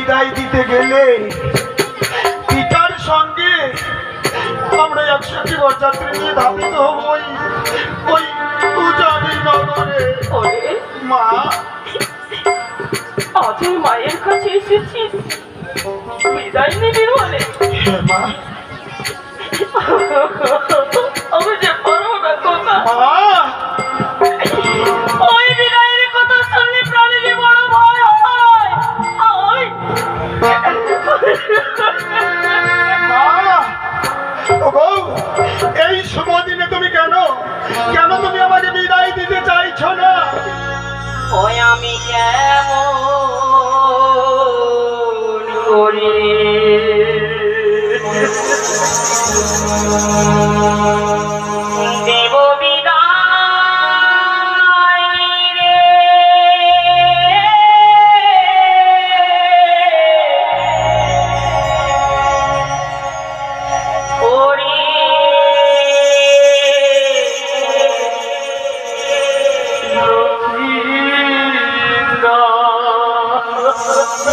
বিদায় দিতে গেলে পিতার সঙ্গে আমরা 100টি বরযাত্রী নিয়ে ধাবিত হব ওই উজানি নগরে। মা, আজ মায়ের কাছে এসেছিস বিদায় নিবি বলে? হ্যাঁ মা। আমি যে পারবো না কথা। মা, ওই বিদায়ের কথা শুনলে প্রাণীকে বড় ভয় হয়। এই শুভ দিনে তুমি কেন তুমি আমাকে বিদায় দিতে চাইছো না? ওই আমি কেমন করি দেব বিদায় রে, ওরে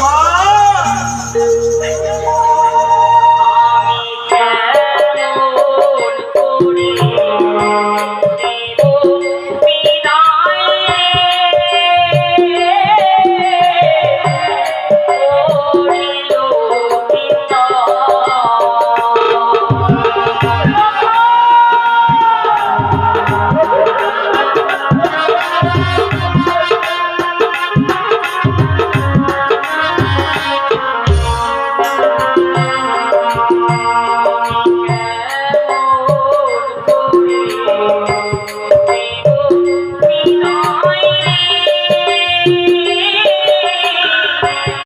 মা,